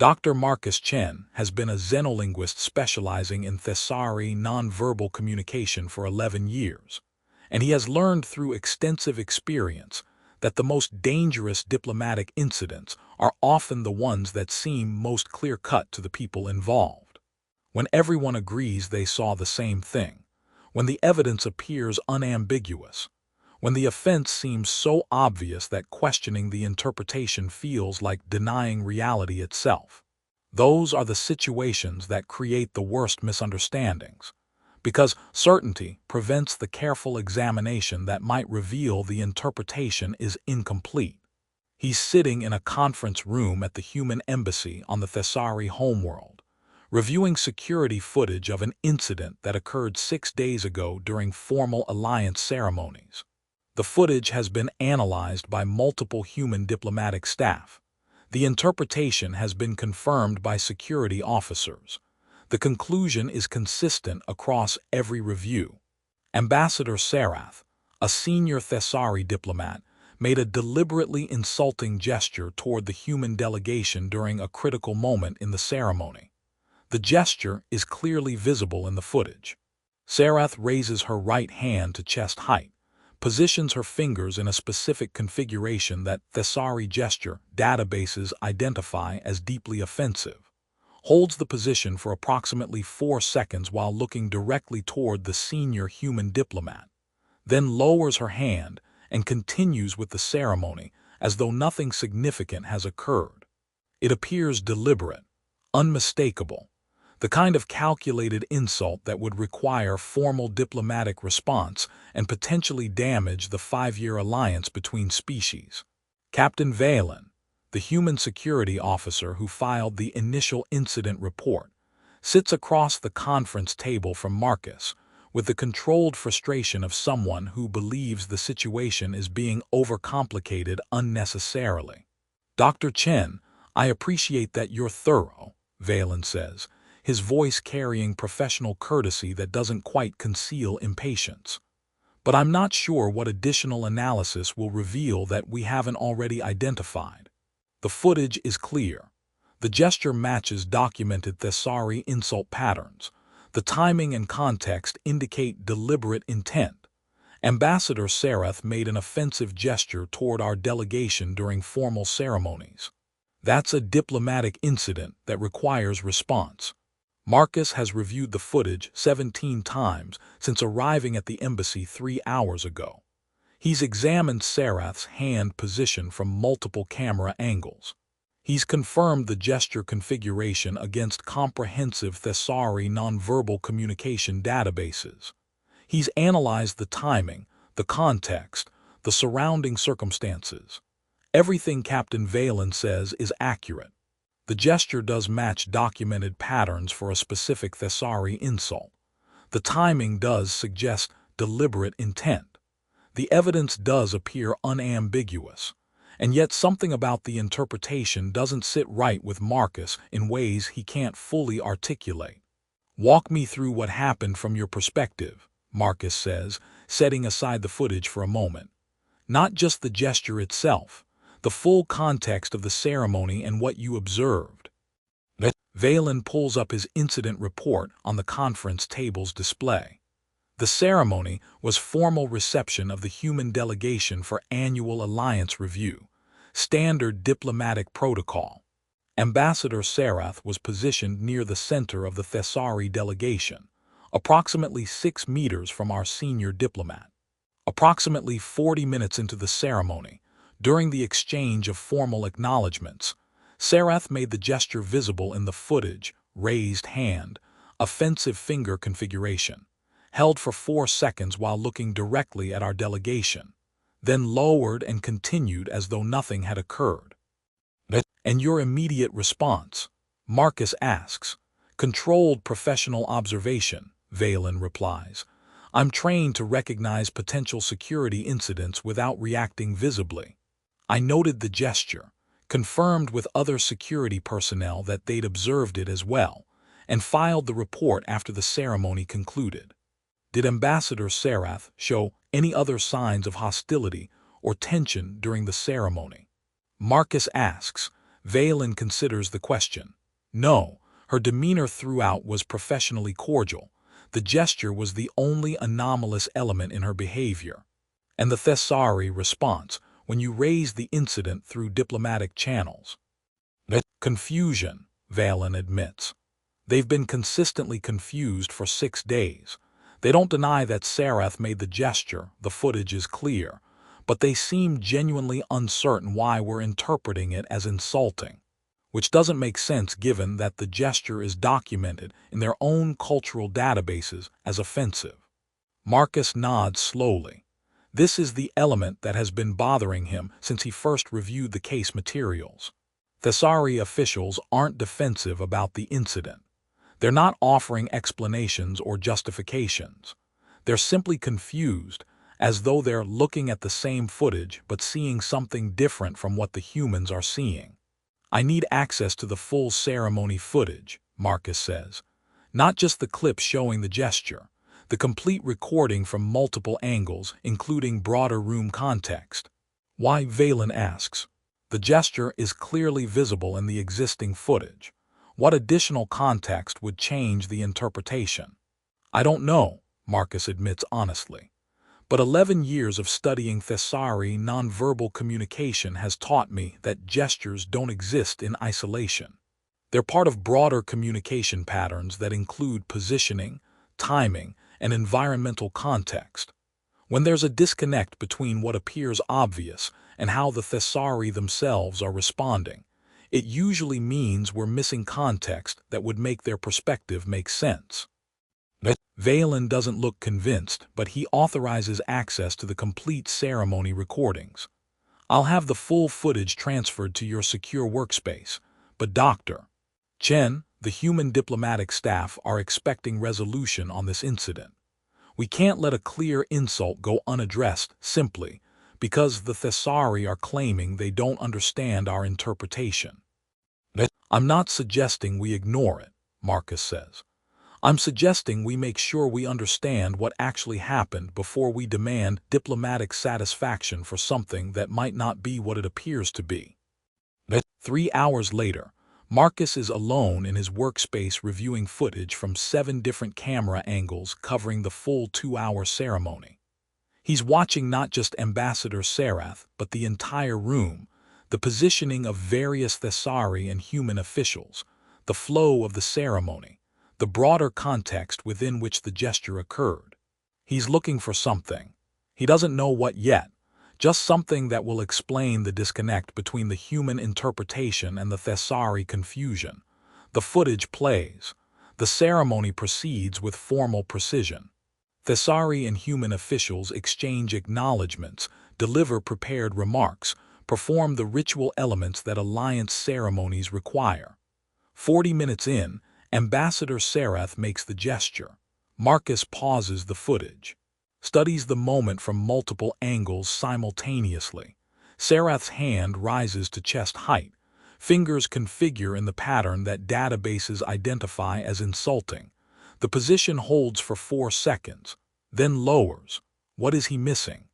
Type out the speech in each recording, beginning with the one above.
Dr. Marcus Chen has been a xenolinguist specializing in Thesauri nonverbal communication for 11 years, and he has learned through extensive experience that the most dangerous diplomatic incidents are often the ones that seem most clear-cut to the people involved. When everyone agrees they saw the same thing, when the evidence appears unambiguous, when the offense seems so obvious that questioning the interpretation feels like denying reality itself. Those are the situations that create the worst misunderstandings, because certainty prevents the careful examination that might reveal the interpretation is incomplete. He's sitting in a conference room at the human embassy on the Thesauri homeworld, reviewing security footage of an incident that occurred 6 days ago during formal alliance ceremonies. The footage has been analyzed by multiple human diplomatic staff. The interpretation has been confirmed by security officers. The conclusion is consistent across every review. Ambassador Sarath, a senior Thesauri diplomat, made a deliberately insulting gesture toward the human delegation during a critical moment in the ceremony. The gesture is clearly visible in the footage. Sarath raises her right hand to chest height, positions her fingers in a specific configuration that Thesauri gesture databases identify as deeply offensive, holds the position for approximately 4 seconds while looking directly toward the senior human diplomat, then lowers her hand and continues with the ceremony as though nothing significant has occurred. It appears deliberate, unmistakable, the kind of calculated insult that would require formal diplomatic response and potentially damage the 5-year alliance between species. Captain Valen, the human security officer who filed the initial incident report, sits across the conference table from Marcus with the controlled frustration of someone who believes the situation is being overcomplicated unnecessarily. Dr. Chen, I appreciate that you're thorough, Valen says, his voice carrying professional courtesy that doesn't quite conceal impatience. But I'm not sure what additional analysis will reveal that we haven't already identified. The footage is clear. The gesture matches documented Thesauri insult patterns. The timing and context indicate deliberate intent. Ambassador Sarath made an offensive gesture toward our delegation during formal ceremonies. That's a diplomatic incident that requires response. Marcus has reviewed the footage 17 times since arriving at the embassy 3 hours ago. He's examined Sarath's hand position from multiple camera angles. He's confirmed the gesture configuration against comprehensive Thesauri nonverbal communication databases. He's analyzed the timing, the context, the surrounding circumstances. Everything Captain Valen says is accurate. The gesture does match documented patterns for a specific Thesauri insult. The timing does suggest deliberate intent. The evidence does appear unambiguous, and yet something about the interpretation doesn't sit right with Marcus in ways he can't fully articulate. Walk me through what happened from your perspective, Marcus says, setting aside the footage for a moment. Not just the gesture itself, the full context of the ceremony and what you observed. Valen pulls up his incident report on the conference table's display. The ceremony was formal reception of the human delegation for annual alliance review, standard diplomatic protocol. Ambassador Sarath was positioned near the center of the Thesauri delegation, approximately 6 meters from our senior diplomat. Approximately 40 minutes into the ceremony, during the exchange of formal acknowledgments, Sarath made the gesture visible in the footage, raised hand, offensive finger configuration, held for 4 seconds while looking directly at our delegation, then lowered and continued as though nothing had occurred. And your immediate response? Marcus asks. Controlled professional observation, Valen replies. I'm trained to recognize potential security incidents without reacting visibly. I noted the gesture, confirmed with other security personnel that they'd observed it as well, and filed the report after the ceremony concluded. Did Ambassador Sarath show any other signs of hostility or tension during the ceremony? Marcus asks, Valen considers the question. No, her demeanor throughout was professionally cordial. The gesture was the only anomalous element in her behavior. And the Thessari response, when you raise the incident through diplomatic channels. Confusion, Valen admits. They've been consistently confused for 6 days. They don't deny that Sarath made the gesture, the footage is clear, but they seem genuinely uncertain why we're interpreting it as insulting, which doesn't make sense given that the gesture is documented in their own cultural databases as offensive. Marcus nods slowly. This is the element that has been bothering him since he first reviewed the case materials. Thessari officials aren't defensive about the incident. They're not offering explanations or justifications. They're simply confused, as though they're looking at the same footage but seeing something different from what the humans are seeing. I need access to the full ceremony footage, Marcus says. Not just the clip showing the gesture, the complete recording from multiple angles, including broader room context. Why, Valen asks. The gesture is clearly visible in the existing footage. What additional context would change the interpretation? I don't know, Marcus admits honestly. But 11 years of studying Thessari nonverbal communication has taught me that gestures don't exist in isolation. They're part of broader communication patterns that include positioning, timing, and environmental context. When there's a disconnect between what appears obvious and how the Thessari themselves are responding, it usually means we're missing context that would make their perspective make sense. Valen doesn't look convinced, but he authorizes access to the complete ceremony recordings. I'll have the full footage transferred to your secure workspace, but Dr. Chen, the human diplomatic staff are expecting resolution on this incident. We can't let a clear insult go unaddressed simply because the Thessari are claiming they don't understand our interpretation. I'm not suggesting we ignore it, Marcus says. I'm suggesting we make sure we understand what actually happened before we demand diplomatic satisfaction for something that might not be what it appears to be. 3 hours later, Marcus is alone in his workspace reviewing footage from 7 different camera angles covering the full 2-hour ceremony. He's watching not just Ambassador Sarath, but the entire room, the positioning of various Thessari and human officials, the flow of the ceremony, the broader context within which the gesture occurred. He's looking for something. He doesn't know what yet, just something that will explain the disconnect between the human interpretation and the Thessari confusion. The footage plays. The ceremony proceeds with formal precision. Thessari and human officials exchange acknowledgments, deliver prepared remarks, perform the ritual elements that alliance ceremonies require. 40 minutes in, Ambassador Sarath makes the gesture. Marcus pauses the footage, studies the moment from multiple angles simultaneously. Sarath's hand rises to chest height. Fingers configure in the pattern that databases identify as insulting. The position holds for 4 seconds, then lowers. What is he missing?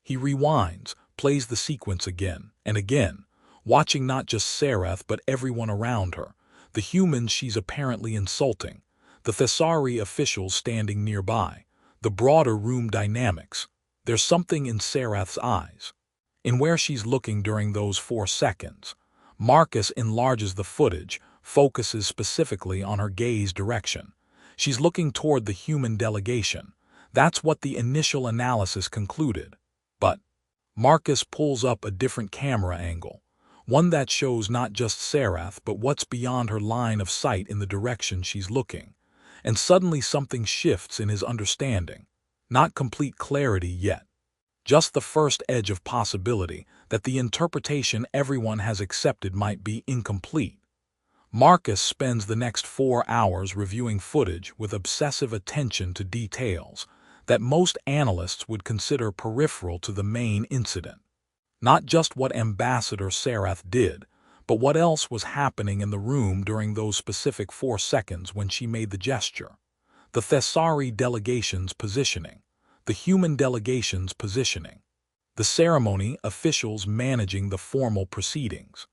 He rewinds, plays the sequence again and again, watching not just Sarath but everyone around her. The humans she's apparently insulting, the Thessari officials standing nearby, the broader room dynamics. There's something in Sarath's eyes, in where she's looking during those 4 seconds. Marcus enlarges the footage, focuses specifically on her gaze direction. She's looking toward the human delegation. That's what the initial analysis concluded. But Marcus pulls up a different camera angle, one that shows not just Sarath but what's beyond her line of sight in the direction she's looking. And suddenly something shifts in his understanding. Not complete clarity yet. Just the first edge of possibility that the interpretation everyone has accepted might be incomplete. Marcus spends the next 4 hours reviewing footage with obsessive attention to details that most analysts would consider peripheral to the main incident. Not just what Ambassador Sarath did, but what else was happening in the room during those specific 4 seconds when she made the gesture. The Thessari delegation's positioning, the human delegation's positioning, the ceremony officials managing the formal proceedings,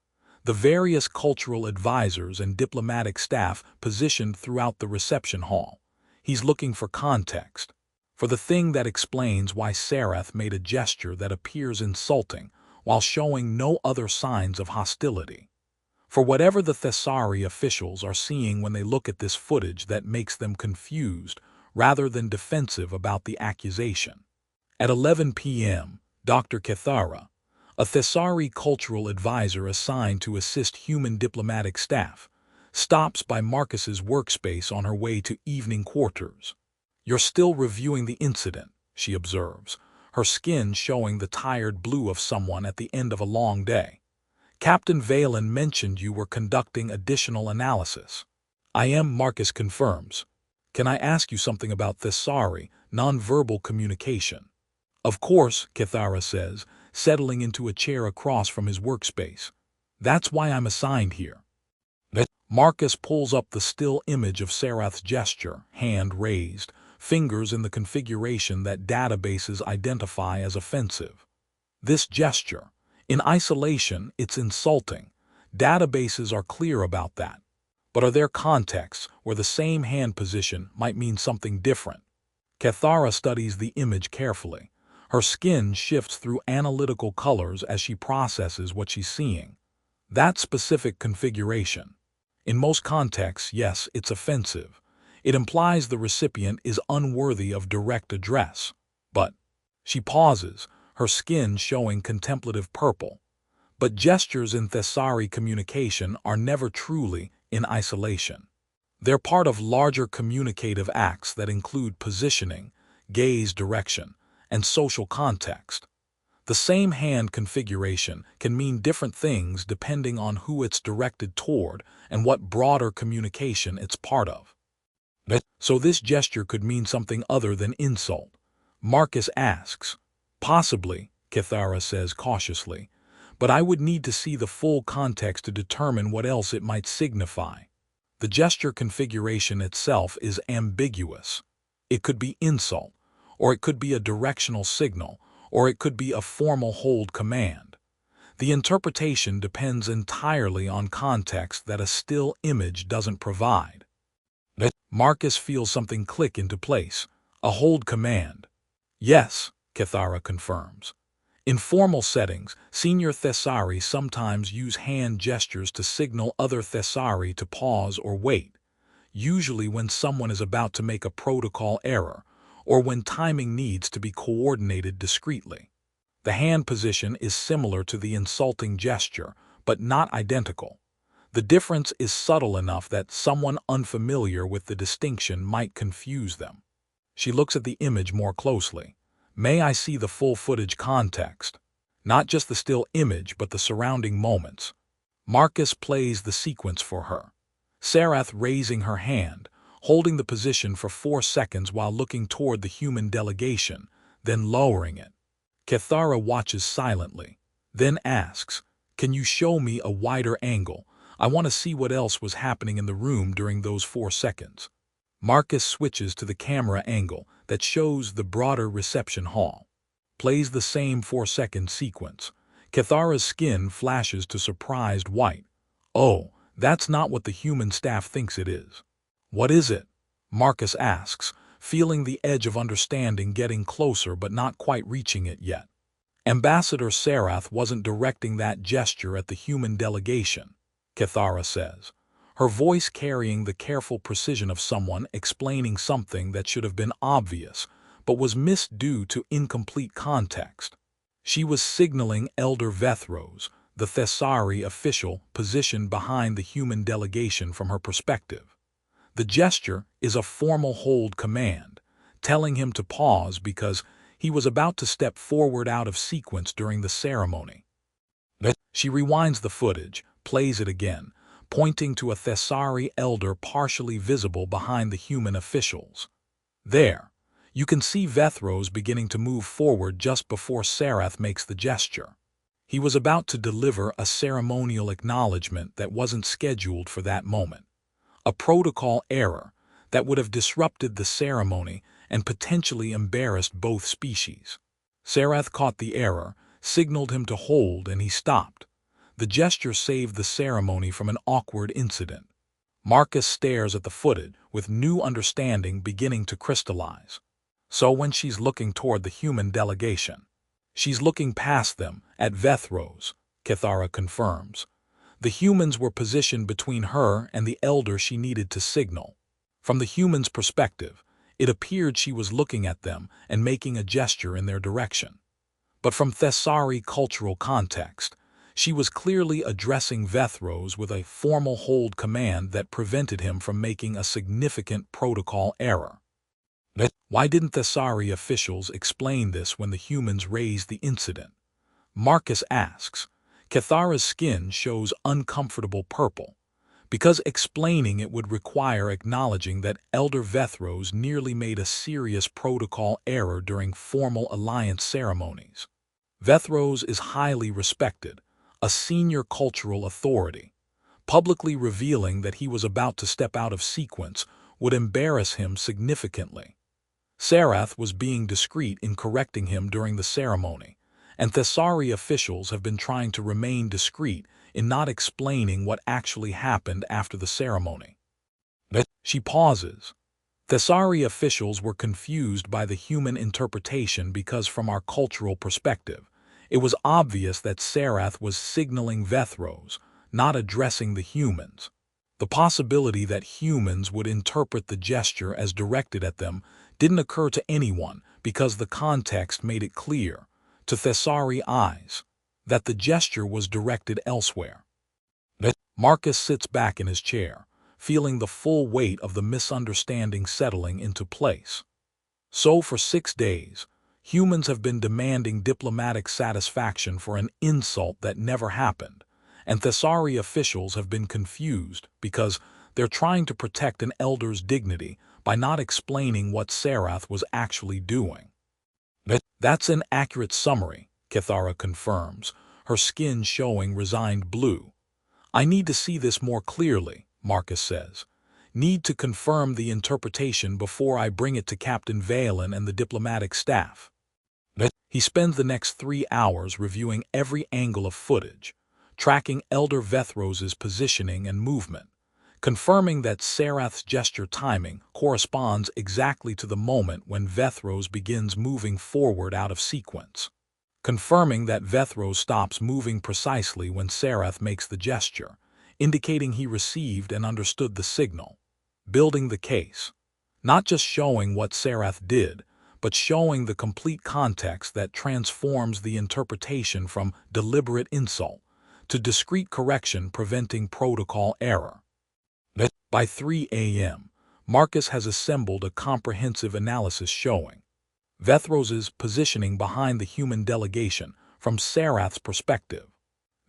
the various cultural advisors and diplomatic staff positioned throughout the reception hall. He's looking for context, for the thing that explains why Sarath made a gesture that appears insulting while showing no other signs of hostility. For whatever the Thessari officials are seeing when they look at this footage that makes them confused rather than defensive about the accusation. At 11 p.m., Dr. Kethara, a Thessari cultural advisor assigned to assist human diplomatic staff, stops by Marcus's workspace on her way to evening quarters. "You're still reviewing the incident," she observes, her skin showing the tired blue of someone at the end of a long day. "Captain Valen mentioned you were conducting additional analysis." "I am," Marcus confirms. "Can I ask you something about Thessari nonverbal communication?" "Of course," Kethara says, settling into a chair across from his workspace. "That's why I'm assigned here." Marcus pulls up the still image of Sarath's gesture, hand raised, fingers in the configuration that databases identify as offensive. This gesture, in isolation, it's insulting. Databases are clear about that. But are there contexts where the same hand position might mean something different? Kethara studies the image carefully. Her skin shifts through analytical colors as she processes what she's seeing. That specific configuration. In most contexts, yes, it's offensive. It implies the recipient is unworthy of direct address. But she pauses, her skin showing contemplative purple. But gestures in Thessari communication are never truly in isolation. They're part of larger communicative acts that include positioning, gaze direction, and social context. The same hand configuration can mean different things depending on who it's directed toward and what broader communication it's part of. So this gesture could mean something other than insult. Marcus asks. "Possibly," Kethara says cautiously, "but I would need to see the full context to determine what else it might signify." The gesture configuration itself is ambiguous. It could be insult, or it could be a directional signal, or it could be a formal hold command. The interpretation depends entirely on context that a still image doesn't provide. Marcus feels something click into place, a hold command. "Yes," Kethara confirms. In formal settings, senior Thessari sometimes use hand gestures to signal other Thessari to pause or wait, usually when someone is about to make a protocol error, or when timing needs to be coordinated discreetly. The hand position is similar to the insulting gesture, but not identical. The difference is subtle enough that someone unfamiliar with the distinction might confuse them. She looks at the image more closely. "May I see the full footage context? Not just the still image, but the surrounding moments." Marcus plays the sequence for her. Sarath raising her hand, holding the position for 4 seconds while looking toward the human delegation, then lowering it. Kethara watches silently, then asks, "Can you show me a wider angle? I want to see what else was happening in the room during those 4 seconds." Marcus switches to the camera angle that shows the broader reception hall. Plays the same 4-second sequence. Kethara's skin flashes to surprised white. "Oh, that's not what the human staff thinks it is." "What is it?" Marcus asks, feeling the edge of understanding getting closer but not quite reaching it yet. "Ambassador Sarath wasn't directing that gesture at the human delegation," Kethara says, her voice carrying the careful precision of someone explaining something that should have been obvious, but was missed due to incomplete context. She was signaling Elder Vethros, the Thessari official positioned behind the human delegation from her perspective. The gesture is a formal hold command, telling him to pause because he was about to step forward out of sequence during the ceremony. She rewinds the footage, plays it again, pointing to a Thessari elder partially visible behind the human officials. There, you can see Vethros beginning to move forward just before Sarath makes the gesture. He was about to deliver a ceremonial acknowledgement that wasn't scheduled for that moment. A protocol error that would have disrupted the ceremony and potentially embarrassed both species. Sarath caught the error, signaled him to hold, and he stopped. The gesture saved the ceremony from an awkward incident. Marcus stares at the footage, with new understanding beginning to crystallize. So when she's looking toward the human delegation, she's looking past them, at Vethros, Kithara confirms. The humans were positioned between her and the elder she needed to signal. From the human's perspective, it appeared she was looking at them and making a gesture in their direction. But from Thessari cultural context, she was clearly addressing Vethros with a formal hold command that prevented him from making a significant protocol error. Why didn't Thessari officials explain this when the humans raised the incident? Marcus asks. Kithara's skin shows uncomfortable purple, because explaining it would require acknowledging that Elder Vethros nearly made a serious protocol error during formal alliance ceremonies. Vethros is highly respected, a senior cultural authority. Publicly revealing that he was about to step out of sequence would embarrass him significantly. Sarath was being discreet in correcting him during the ceremony, and Thessari officials have been trying to remain discreet in not explaining what actually happened after the ceremony. She pauses. Thessari officials were confused by the human interpretation because from our cultural perspective, it was obvious that Sarath was signaling Vethros, not addressing the humans. The possibility that humans would interpret the gesture as directed at them didn't occur to anyone because the context made it clear, to Thessari eyes, that the gesture was directed elsewhere. Marcus sits back in his chair, feeling the full weight of the misunderstanding settling into place. So for 6 days, humans have been demanding diplomatic satisfaction for an insult that never happened, and Thessari officials have been confused because they're trying to protect an elder's dignity by not explaining what Sarath was actually doing. That's an accurate summary, Kithara confirms, her skin showing resigned blue. I need to see this more clearly, Marcus says. Need to confirm the interpretation before I bring it to Captain Valen and the diplomatic staff. He spends the next 3 hours reviewing every angle of footage, tracking Elder Vethros's positioning and movement, confirming that Sarath's gesture timing corresponds exactly to the moment when Vethros begins moving forward out of sequence, confirming that Vethros stops moving precisely when Sarath makes the gesture, indicating he received and understood the signal, building the case, not just showing what Sarath did, but showing the complete context that transforms the interpretation from deliberate insult to discreet correction preventing protocol error. By 3 a.m., Marcus has assembled a comprehensive analysis showing Vethros's positioning behind the human delegation from Sarath's perspective,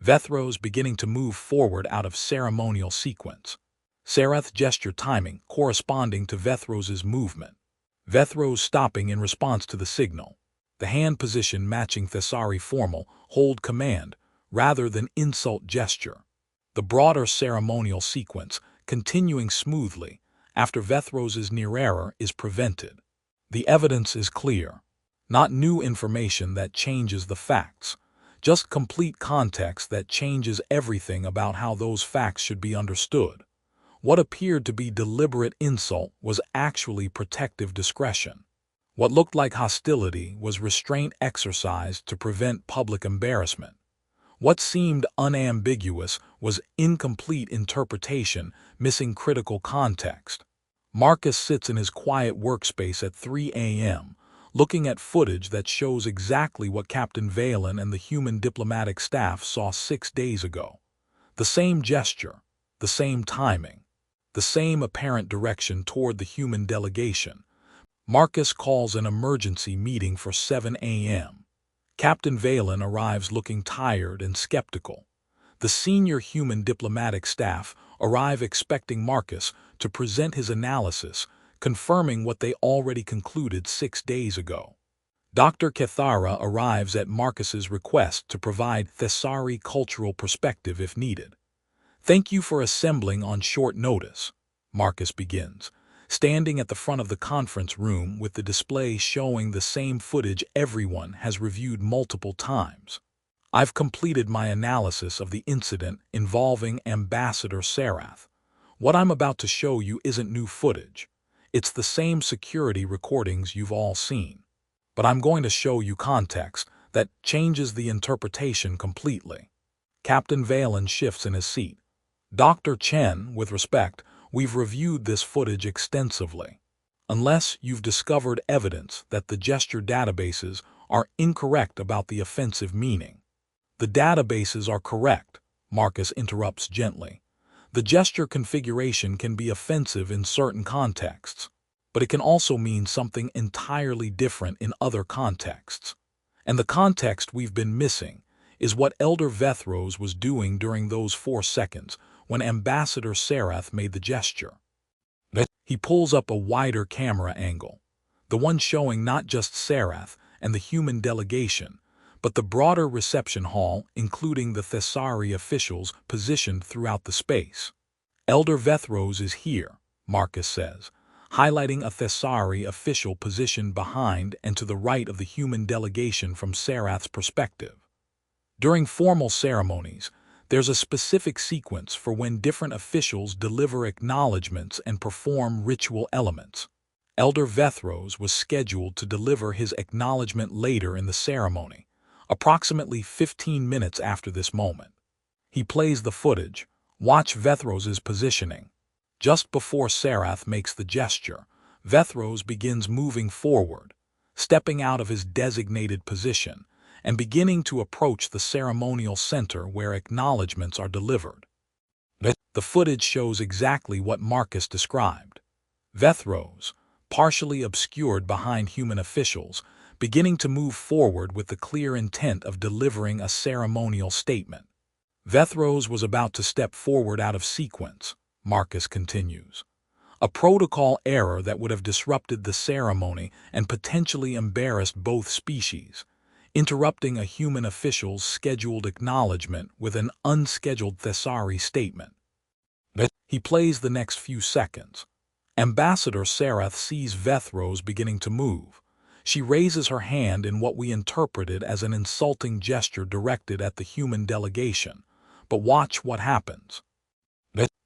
Vethros beginning to move forward out of ceremonial sequence, Sarath's gesture timing corresponding to Vethros's movement, Vethros stopping in response to the signal, the hand position matching Thessari formal hold command rather than insult gesture, the broader ceremonial sequence continuing smoothly after Vethros's near error is prevented. The evidence is clear, not new information that changes the facts, just complete context that changes everything about how those facts should be understood. What appeared to be deliberate insult was actually protective discretion. What looked like hostility was restraint exercised to prevent public embarrassment. What seemed unambiguous was incomplete interpretation, missing critical context. Marcus sits in his quiet workspace at 3 a.m., looking at footage that shows exactly what Captain Valen and the human diplomatic staff saw 6 days ago. The same gesture, the same timing, the same apparent direction toward the human delegation. Marcus calls an emergency meeting for 7 a.m. Captain Valen arrives looking tired and skeptical. The senior human diplomatic staff arrive expecting Marcus to present his analysis, confirming what they already concluded 6 days ago. Dr. Kithara arrives at Marcus's request to provide Thessari cultural perspective if needed. Thank you for assembling on short notice, Marcus begins, standing at the front of the conference room with the display showing the same footage everyone has reviewed multiple times. I've completed my analysis of the incident involving Ambassador Sarath. What I'm about to show you isn't new footage. It's the same security recordings you've all seen. But I'm going to show you context that changes the interpretation completely. Captain Valen shifts in his seat. Dr. Chen, with respect, we've reviewed this footage extensively. Unless you've discovered evidence that the gesture databases are incorrect about the offensive meaning. The databases are correct, Marcus interrupts gently. The gesture configuration can be offensive in certain contexts, but it can also mean something entirely different in other contexts. And the context we've been missing is what Elder Vethros was doing during those 4 seconds when Ambassador Sarath made the gesture. He pulls up a wider camera angle, the one showing not just Sarath and the human delegation, but the broader reception hall, including the Thessari officials positioned throughout the space. Elder Vethros is here, Marcus says, highlighting a Thessari official positioned behind and to the right of the human delegation from Sarath's perspective. During formal ceremonies, there's a specific sequence for when different officials deliver acknowledgments and perform ritual elements. Elder Vethros was scheduled to deliver his acknowledgment later in the ceremony, approximately 15 minutes after this moment. He plays the footage. Watch Vethros's positioning. Just before Sarath makes the gesture, Vethros begins moving forward, stepping out of his designated position, and beginning to approach the ceremonial center where acknowledgments are delivered. The footage shows exactly what Marcus described. Vethros, partially obscured behind human officials, beginning to move forward with the clear intent of delivering a ceremonial statement. Vethros was about to step forward out of sequence, Marcus continues. A protocol error that would have disrupted the ceremony and potentially embarrassed both species, interrupting a human official's scheduled acknowledgement with an unscheduled Thessari statement. He plays the next few seconds. Ambassador Sarath sees Vethros beginning to move. She raises her hand in what we interpreted as an insulting gesture directed at the human delegation. But watch what happens.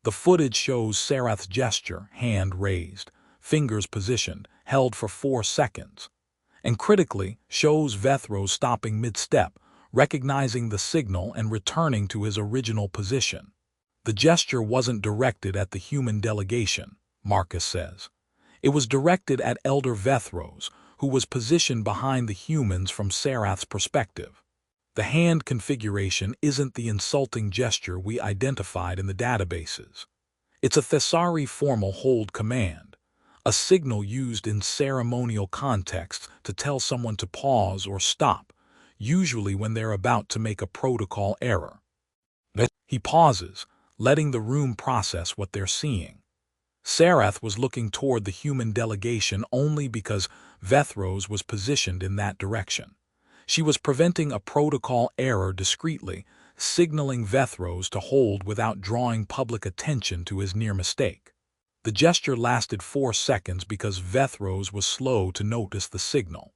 The footage shows Sarath's gesture, hand raised, fingers positioned, held for 4 seconds. And critically, shows Vethros stopping mid-step, recognizing the signal and returning to his original position. The gesture wasn't directed at the human delegation, Marcus says. It was directed at Elder Vethros, who was positioned behind the humans from Sarath's perspective. The hand configuration isn't the insulting gesture we identified in the databases. It's a Thessari formal hold command, a signal used in ceremonial contexts to tell someone to pause or stop, usually when they're about to make a protocol error. He pauses, letting the room process what they're seeing. Sarath was looking toward the human delegation only because Vethros was positioned in that direction. She was preventing a protocol error discreetly, signaling Vethros to hold without drawing public attention to his near mistake. The gesture lasted 4 seconds because Vethros was slow to notice the signal.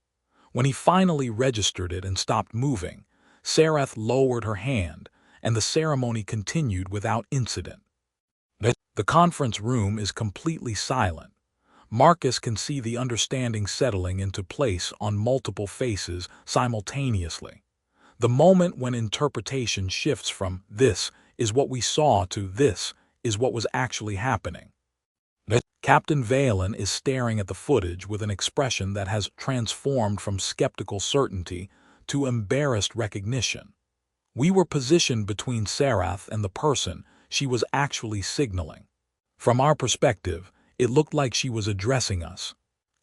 When he finally registered it and stopped moving, Sarath lowered her hand, and the ceremony continued without incident. The conference room is completely silent. Marcus can see the understanding settling into place on multiple faces simultaneously. The moment when interpretation shifts from "this is what we saw" to "this is what was actually happening." Captain Valen is staring at the footage with an expression that has transformed from skeptical certainty to embarrassed recognition. We were positioned between Sarath and the person she was actually signaling. From our perspective, it looked like she was addressing us.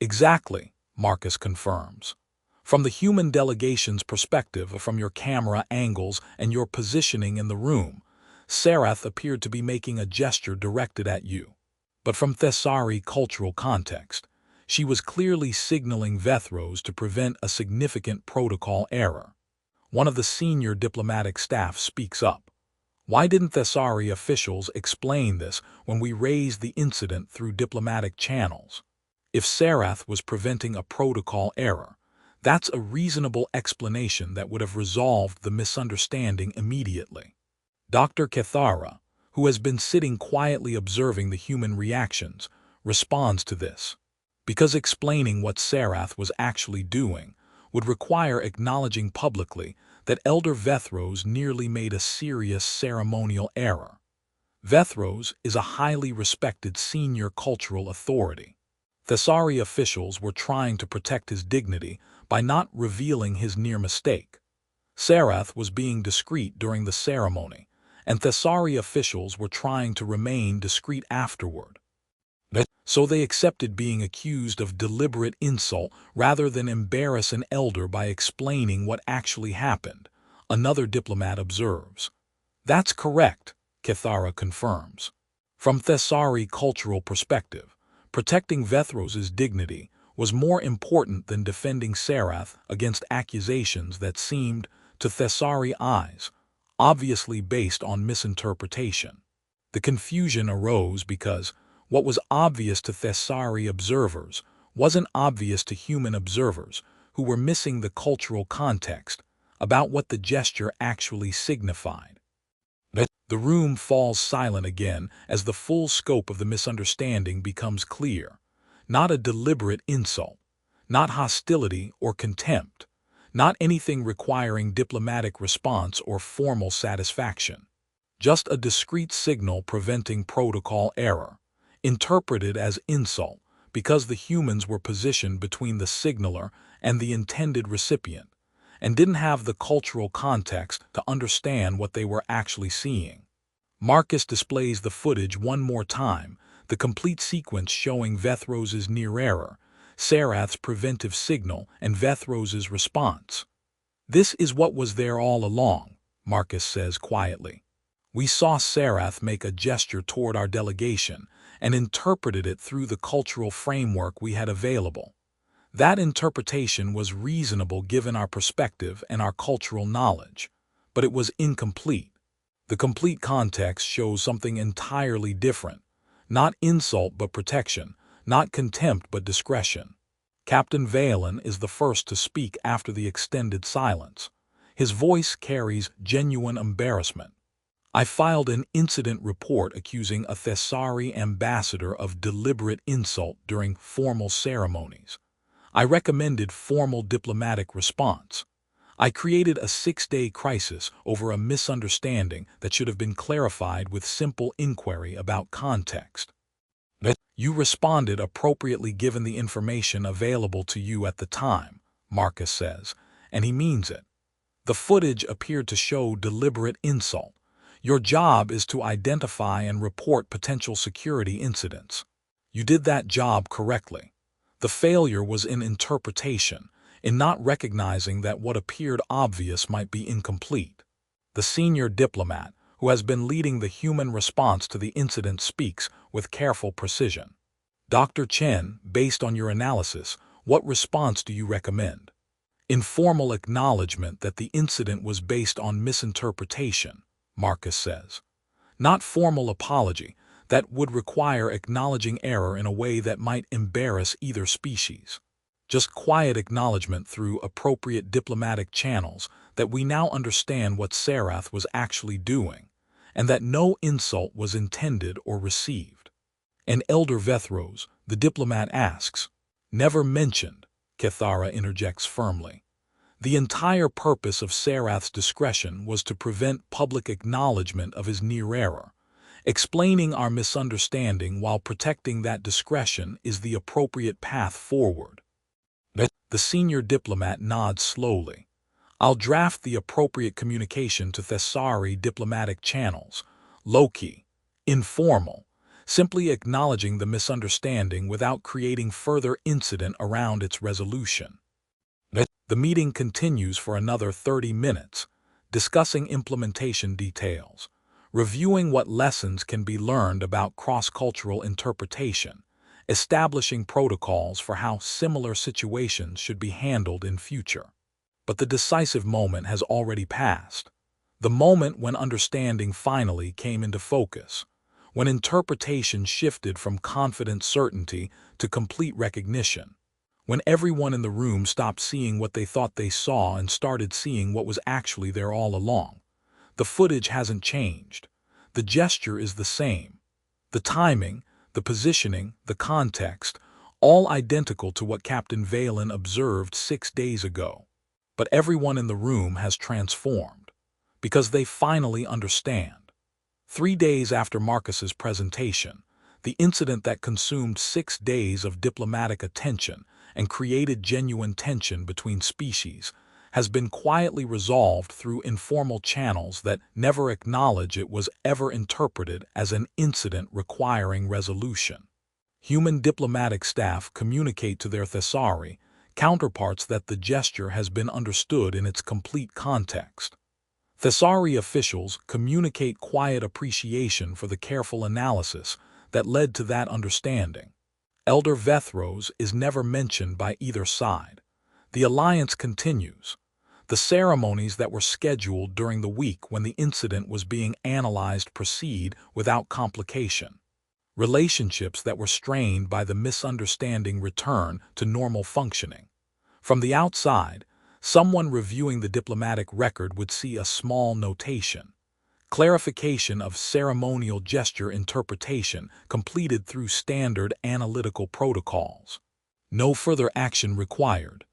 Exactly, Marcus confirms. From the human delegation's perspective, from your camera angles and your positioning in the room, Sarath appeared to be making a gesture directed at you. But from Thessari cultural context, she was clearly signaling Vethros to prevent a significant protocol error. One of the senior diplomatic staff speaks up. Why didn't Thessari officials explain this when we raised the incident through diplomatic channels? If Sarath was preventing a protocol error, That's a reasonable explanation that would have resolved the misunderstanding immediately. Dr. Kethara, who has been sitting quietly observing the human reactions, responds to this. Because explaining what Sarath was actually doing would require acknowledging publicly that Elder Vethros nearly made a serious ceremonial error. Vethros is a highly respected senior cultural authority. Thessari officials were trying to protect his dignity by not revealing his near mistake. Sarath was being discreet during the ceremony, and Thessari officials were trying to remain discreet afterward. So they accepted being accused of deliberate insult rather than embarrass an elder by explaining what actually happened, another diplomat observes. That's correct, Kethara confirms. From Thessari cultural perspective, protecting Vethros's dignity was more important than defending Sarath against accusations that seemed, to Thessari eyes, obviously based on misinterpretation. The confusion arose because what was obvious to Thessari observers wasn't obvious to human observers who were missing the cultural context about what the gesture actually signified. The room falls silent again as the full scope of the misunderstanding becomes clear. Not a deliberate insult, not hostility or contempt, not anything requiring diplomatic response or formal satisfaction. Just a discreet signal preventing protocol error, interpreted as insult because the humans were positioned between the signaler and the intended recipient, and didn't have the cultural context to understand what they were actually seeing. Marcus displays the footage one more time, the complete sequence showing Vethros's near error, Sarath's preventive signal, and Vethros's response. This is what was there all along, Marcus says quietly. We saw Sarath make a gesture toward our delegation and interpreted it through the cultural framework we had available. That interpretation was reasonable given our perspective and our cultural knowledge, but it was incomplete. The complete context shows something entirely different, not insult but protection, not contempt but discretion. Captain Valen is the first to speak after the extended silence. His voice carries genuine embarrassment. I filed an incident report accusing a Thessari ambassador of deliberate insult during formal ceremonies. I recommended formal diplomatic response. I created a 6-day crisis over a misunderstanding that should have been clarified with simple inquiry about context. You responded appropriately given the information available to you at the time, Marcus says, and he means it. The footage appeared to show deliberate insult. Your job is to identify and report potential security incidents. You did that job correctly. The failure was in interpretation, in not recognizing that what appeared obvious might be incomplete. The senior diplomat, who has been leading the human response to the incident, speaks with careful precision. Dr. Chen, based on your analysis, what response do you recommend? Informal acknowledgement that the incident was based on misinterpretation, Marcus says. Not formal apology, that would require acknowledging error in a way that might embarrass either species. Just quiet acknowledgement through appropriate diplomatic channels that we now understand what Sarath was actually doing, and that no insult was intended or received. And Elder Vethros, the diplomat, asks. Never mentioned, Kethara interjects firmly. The entire purpose of Sarath's discretion was to prevent public acknowledgement of his near error. Explaining our misunderstanding while protecting that discretion is the appropriate path forward. The senior diplomat nods slowly. I'll draft the appropriate communication to Thessari diplomatic channels, low-key, informal, simply acknowledging the misunderstanding without creating further incident around its resolution. The meeting continues for another 30 minutes, discussing implementation details, reviewing what lessons can be learned about cross-cultural interpretation, establishing protocols for how similar situations should be handled in future. But the decisive moment has already passed. The moment when understanding finally came into focus, when interpretation shifted from confident certainty to complete recognition, when everyone in the room stopped seeing what they thought they saw and started seeing what was actually there all along. The footage hasn't changed. The gesture is the same. The timing, the positioning, the context, all identical to what Captain Valen observed 6 days ago. But everyone in the room has transformed, because they finally understand. 3 days after Marcus's presentation, the incident that consumed 6 days of diplomatic attention and created genuine tension between species has been quietly resolved through informal channels that never acknowledge it was ever interpreted as an incident requiring resolution. Human diplomatic staff communicate to their Thessari counterparts that the gesture has been understood in its complete context. Thessari officials communicate quiet appreciation for the careful analysis that led to that understanding. Elder Vethros is never mentioned by either side. The alliance continues. The ceremonies that were scheduled during the week when the incident was being analyzed proceed without complication. Relationships that were strained by the misunderstanding return to normal functioning. From the outside, someone reviewing the diplomatic record would see a small notation. Clarification of ceremonial gesture interpretation completed through standard analytical protocols. No further action required.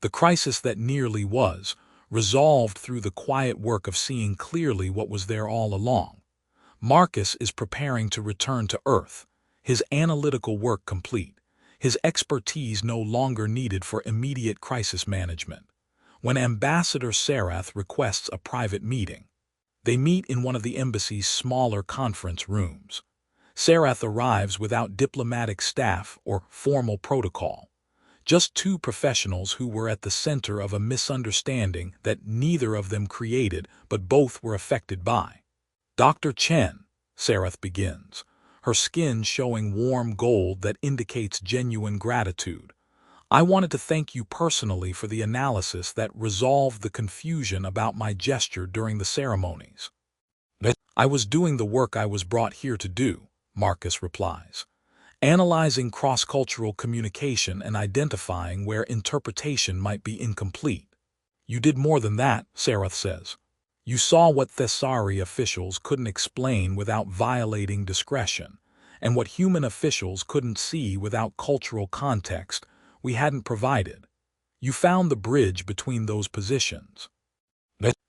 The crisis that nearly was resolved through the quiet work of seeing clearly what was there all along. Marcus is preparing to return to Earth, his analytical work complete, his expertise no longer needed for immediate crisis management. When Ambassador Sarath requests a private meeting, they meet in one of the embassy's smaller conference rooms. Sarath arrives without diplomatic staff or formal protocol. Just 2 professionals who were at the center of a misunderstanding that neither of them created but both were affected by. Dr. Chen, Sarath begins, her skin showing warm gold that indicates genuine gratitude. I wanted to thank you personally for the analysis that resolved the confusion about my gesture during the ceremonies. I was doing the work I was brought here to do, Marcus replies. Analyzing cross-cultural communication and identifying where interpretation might be incomplete. You did more than that, Sarath says. You saw what Thessari officials couldn't explain without violating discretion, and what human officials couldn't see without cultural context we hadn't provided. You found the bridge between those positions.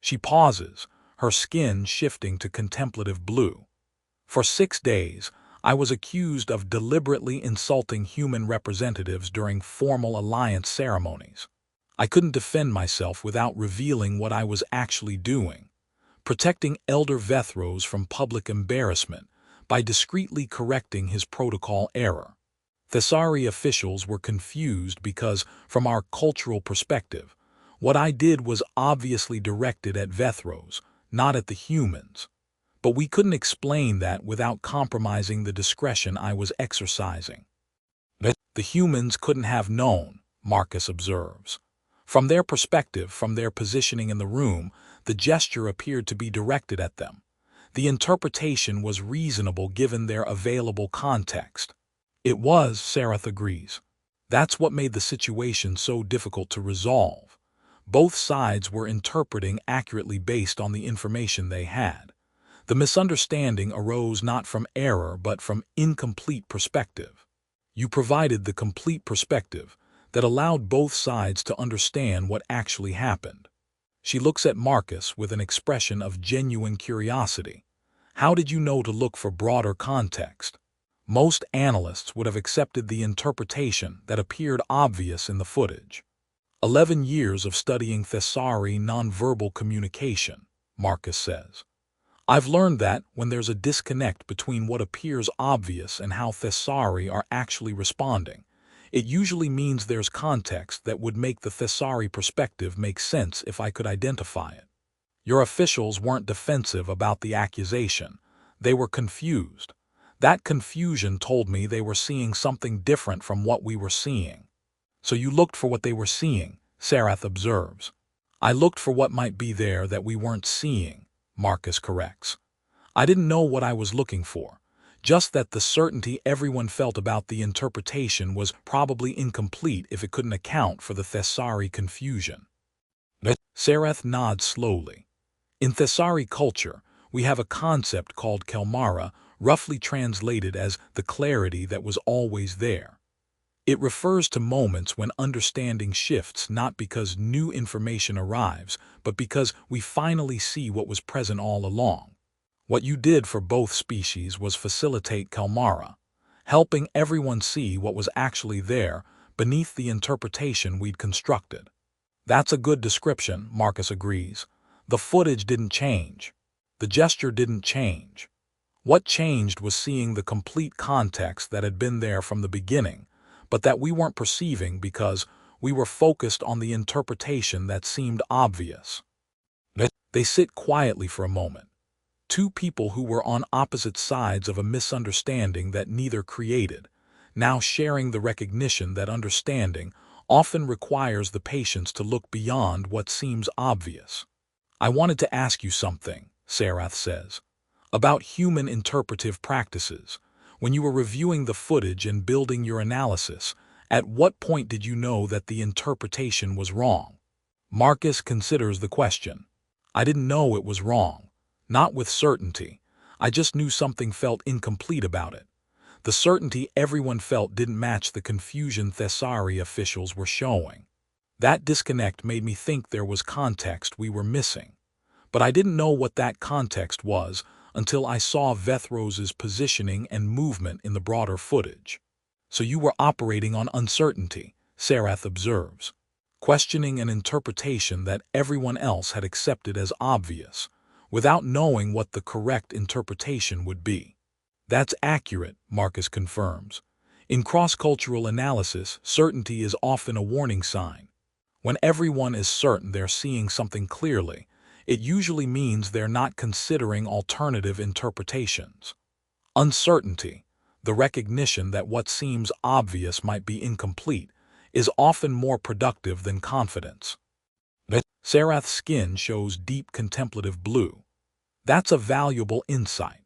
She pauses, her skin shifting to contemplative blue. For 6 days, I was accused of deliberately insulting human representatives during formal alliance ceremonies. I couldn't defend myself without revealing what I was actually doing, protecting Elder Vethros from public embarrassment by discreetly correcting his protocol error. Thessari officials were confused because, from our cultural perspective, what I did was obviously directed at Vethros, not at the humans. But we couldn't explain that without compromising the discretion I was exercising. The humans couldn't have known, Marcus observes. From their perspective, from their positioning in the room, the gesture appeared to be directed at them. The interpretation was reasonable given their available context. It was, Sarath agrees. That's what made the situation so difficult to resolve. Both sides were interpreting accurately based on the information they had. The misunderstanding arose not from error but from incomplete perspective. You provided the complete perspective that allowed both sides to understand what actually happened. She looks at Marcus with an expression of genuine curiosity. How did you know to look for broader context? Most analysts would have accepted the interpretation that appeared obvious in the footage. 11 years of studying Thessari nonverbal communication, Marcus says. I've learned that when there's a disconnect between what appears obvious and how Thessari are actually responding, it usually means there's context that would make the Thessari perspective make sense if I could identify it. Your officials weren't defensive about the accusation. They were confused. That confusion told me they were seeing something different from what we were seeing. So you looked for what they were seeing, Sarath observes. I looked for what might be there that we weren't seeing, Marcus corrects. I didn't know what I was looking for, just that the certainty everyone felt about the interpretation was probably incomplete if it couldn't account for the Thessari confusion. Sareth nods slowly. In Thessari culture, we have a concept called Kelmara, roughly translated as the clarity that was always there. It refers to moments when understanding shifts not because new information arrives, but because we finally see what was present all along. What you did for both species was facilitate Kelmara, helping everyone see what was actually there beneath the interpretation we'd constructed. That's a good description, Marcus agrees. The footage didn't change. The gesture didn't change. What changed was seeing the complete context that had been there from the beginning, but that we weren't perceiving because we were focused on the interpretation that seemed obvious. They sit quietly for a moment. Two people who were on opposite sides of a misunderstanding that neither created, now sharing the recognition that understanding often requires the patience to look beyond what seems obvious. I wanted to ask you something, Sarath says, about human interpretive practices. When you were reviewing the footage and building your analysis, at what point did you know that the interpretation was wrong? Marcus considers the question. I didn't know it was wrong. Not with certainty. I just knew something felt incomplete about it. The certainty everyone felt didn't match the confusion Thessari officials were showing. That disconnect made me think there was context we were missing. But I didn't know what that context was until I saw Vethrose's positioning and movement in the broader footage. So you were operating on uncertainty, Sarath observes, questioning an interpretation that everyone else had accepted as obvious, without knowing what the correct interpretation would be. That's accurate, Marcus confirms. In cross-cultural analysis, certainty is often a warning sign. When everyone is certain they're seeing something clearly, it usually means they're not considering alternative interpretations. Uncertainty, the recognition that what seems obvious might be incomplete, is often more productive than confidence. Sarath's skin shows deep contemplative blue. That's a valuable insight.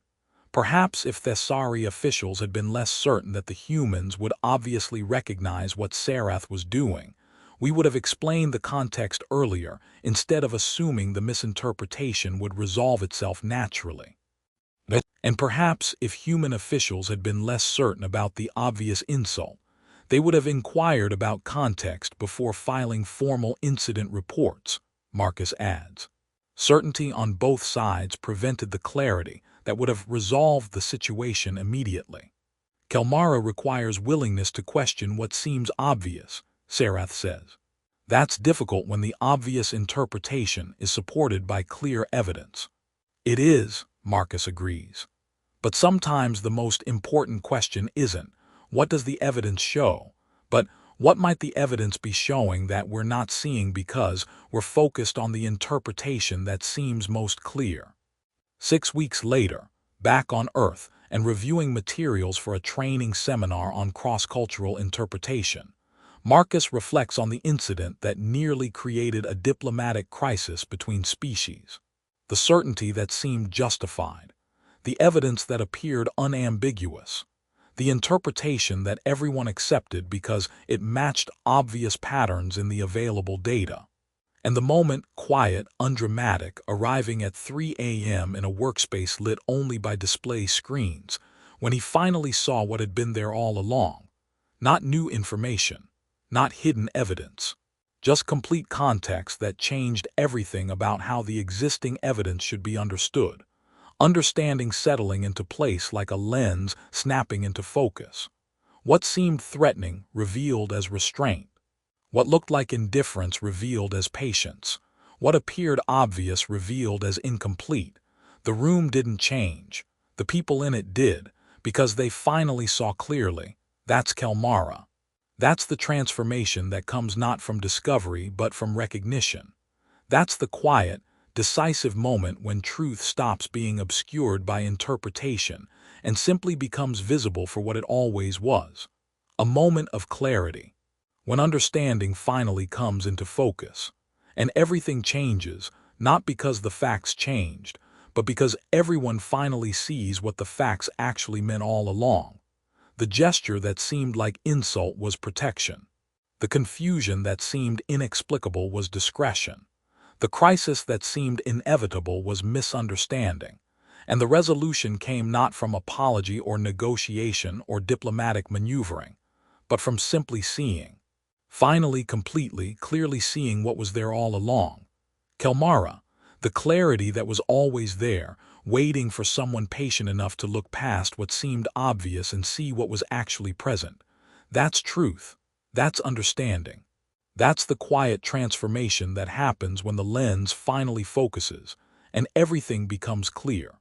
Perhaps if Thessari officials had been less certain that the humans would obviously recognize what Sarath was doing, we would have explained the context earlier instead of assuming the misinterpretation would resolve itself naturally. And perhaps if human officials had been less certain about the obvious insult, they would have inquired about context before filing formal incident reports, Marcus adds. Certainty on both sides prevented the clarity that would have resolved the situation immediately. Kelmara requires willingness to question what seems obvious, Sarath says. That's difficult when the obvious interpretation is supported by clear evidence. It is, Marcus agrees. But sometimes the most important question isn't, what does the evidence show, but what might the evidence be showing that we're not seeing because we're focused on the interpretation that seems most clear? 6 weeks later, back on Earth and reviewing materials for a training seminar on cross-cultural interpretation, Marcus reflects on the incident that nearly created a diplomatic crisis between species. The certainty that seemed justified, the evidence that appeared unambiguous, the interpretation that everyone accepted because it matched obvious patterns in the available data. And the moment, quiet, undramatic, arriving at 3 a.m. in a workspace lit only by display screens, when he finally saw what had been there all along. Not new information, not hidden evidence, just complete context that changed everything about how the existing evidence should be understood. Understanding settling into place like a lens snapping into focus. What seemed threatening revealed as restraint. What looked like indifference revealed as patience. What appeared obvious revealed as incomplete. The room didn't change. The people in it did, because they finally saw clearly. That's Kelmara. That's the transformation that comes not from discovery but from recognition. That's the quiet, decisive moment when truth stops being obscured by interpretation and simply becomes visible for what it always was. A moment of clarity. When understanding finally comes into focus, and everything changes, not because the facts changed, but because everyone finally sees what the facts actually meant all along. The gesture that seemed like insult was protection. The confusion that seemed inexplicable was discretion. The crisis that seemed inevitable was misunderstanding. And the resolution came not from apology or negotiation or diplomatic maneuvering, but from simply seeing. Finally, completely, clearly seeing what was there all along. Kelmara, the clarity that was always there, waiting for someone patient enough to look past what seemed obvious and see what was actually present. That's truth. That's understanding. That's the quiet transformation that happens when the lens finally focuses and everything becomes clear.